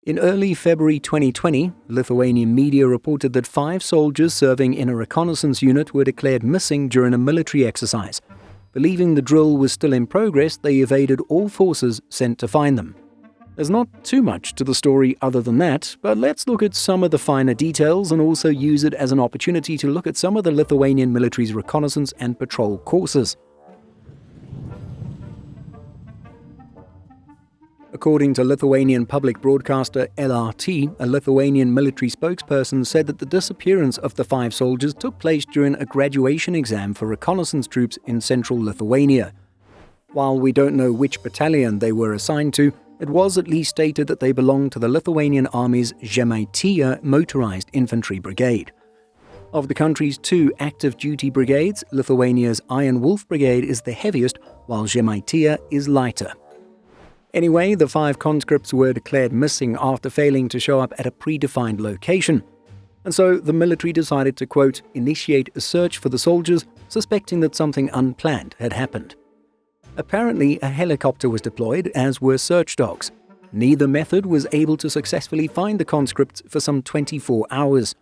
In early February 2020, Lithuanian media reported that 5 soldiers serving in a reconnaissance unit were declared missing during a military exercise. Believing the drill was still in progress, they evaded all forces sent to find them. There's not too much to the story other than that, but let's look at some of the finer details and also use it as an opportunity to look at some of the Lithuanian military's reconnaissance and patrol courses. According to Lithuanian public broadcaster LRT, a Lithuanian military spokesperson said that the disappearance of the 5 soldiers took place during a graduation exam for reconnaissance troops in central Lithuania. While we don't know which battalion they were assigned to, it was at least stated that they belonged to the Lithuanian Army's Žemaitija Motorized Infantry Brigade. Of the country's 2 active duty brigades, Lithuania's Iron Wolf Brigade is the heaviest, while Žemaitija is lighter. Anyway, the 5 conscripts were declared missing after failing to show up at a predefined location. And so the military decided to, quote, initiate a search for the soldiers, suspecting that something unplanned had happened. Apparently, a helicopter was deployed, as were search dogs. Neither method was able to successfully find the conscripts for some 24 hours.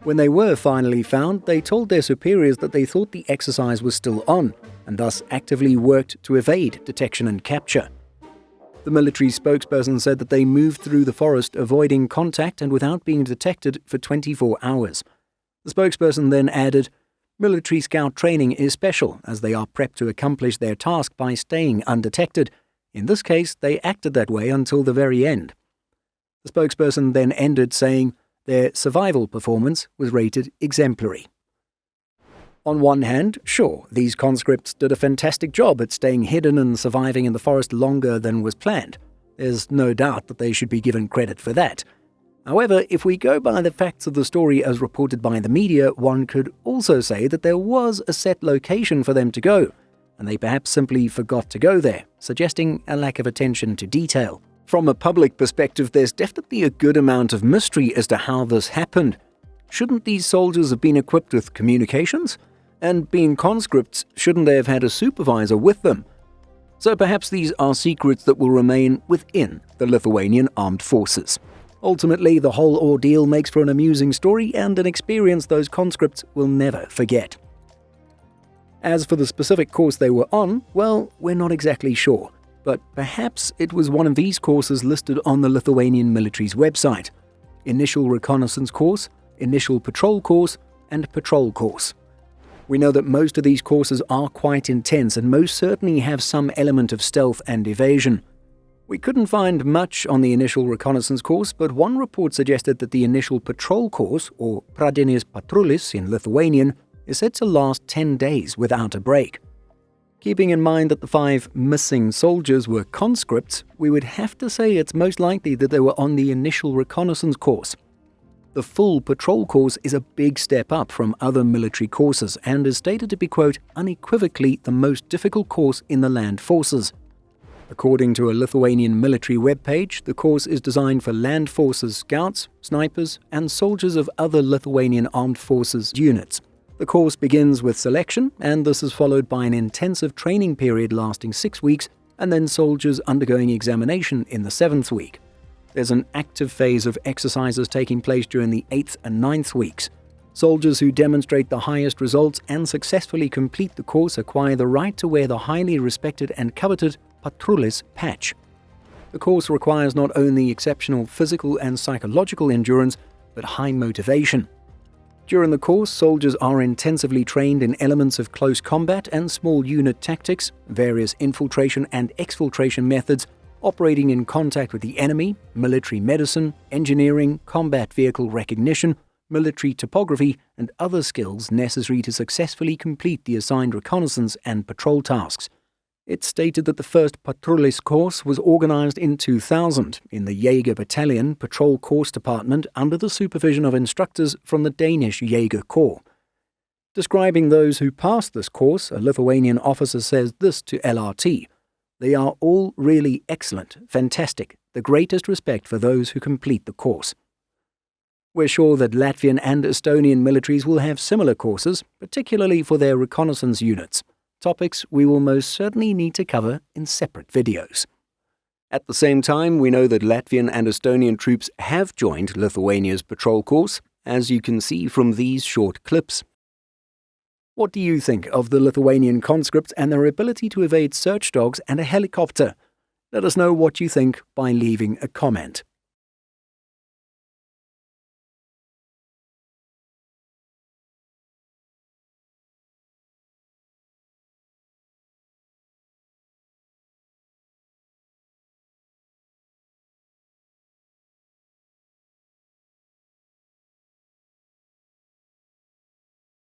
When they were finally found, they told their superiors that they thought the exercise was still on, and thus actively worked to evade detection and capture. The military spokesperson said that they moved through the forest, avoiding contact and without being detected for 24 hours. The spokesperson then added, military scout training is special, as they are prepped to accomplish their task by staying undetected. In this case, they acted that way until the very end. The spokesperson then ended saying their survival performance was rated exemplary. On one hand, sure, these conscripts did a fantastic job at staying hidden and surviving in the forest longer than was planned. There's no doubt that they should be given credit for that. However, if we go by the facts of the story as reported by the media, one could also say that there was a set location for them to go, and they perhaps simply forgot to go there, suggesting a lack of attention to detail. From a public perspective, there's definitely a good amount of mystery as to how this happened. Shouldn't these soldiers have been equipped with communications? And being conscripts, shouldn't they have had a supervisor with them? So perhaps these are secrets that will remain within the Lithuanian armed forces. Ultimately, the whole ordeal makes for an amusing story and an experience those conscripts will never forget. As for the specific course they were on, well, we're not exactly sure, but perhaps it was one of these courses listed on the Lithuanian military's website: Initial Reconnaissance Course, Initial Patrol Course, and Patrol Course. We know that most of these courses are quite intense and most certainly have some element of stealth and evasion. We couldn't find much on the Initial Reconnaissance Course, but one report suggested that the Initial Patrol Course, or Pradinis Patrulis in Lithuanian, is said to last 10 days without a break. Keeping in mind that the 5 missing soldiers were conscripts, we would have to say it's most likely that they were on the Initial Reconnaissance Course. The full patrol course is a big step up from other military courses and is stated to be, quote, unequivocally the most difficult course in the land forces. According to a Lithuanian military webpage, the course is designed for land forces scouts, snipers, and soldiers of other Lithuanian armed forces units. The course begins with selection, and this is followed by an intensive training period lasting 6 weeks, and then soldiers undergoing examination in the 7th week. There's an active phase of exercises taking place during the 8th and 9th weeks. Soldiers who demonstrate the highest results and successfully complete the course acquire the right to wear the highly respected and coveted Patrulis patch. The course requires not only exceptional physical and psychological endurance, but high motivation. During the course, soldiers are intensively trained in elements of close combat and small unit tactics, various infiltration and exfiltration methods, operating in contact with the enemy, military medicine, engineering, combat vehicle recognition, military topography, and other skills necessary to successfully complete the assigned reconnaissance and patrol tasks. It's stated that the first Patrulis course was organized in 2000 in the Jaeger Battalion Patrol Course Department under the supervision of instructors from the Danish Jaeger Corps. Describing those who passed this course, a Lithuanian officer says this to LRT: "They are all really excellent, fantastic, the greatest respect for those who complete the course." We're sure that Latvian and Estonian militaries will have similar courses, particularly for their reconnaissance units, topics we will most certainly need to cover in separate videos. At the same time, we know that Latvian and Estonian troops have joined Lithuania's patrol corps, as you can see from these short clips. What do you think of the Lithuanian conscripts and their ability to evade search dogs and a helicopter? Let us know what you think by leaving a comment.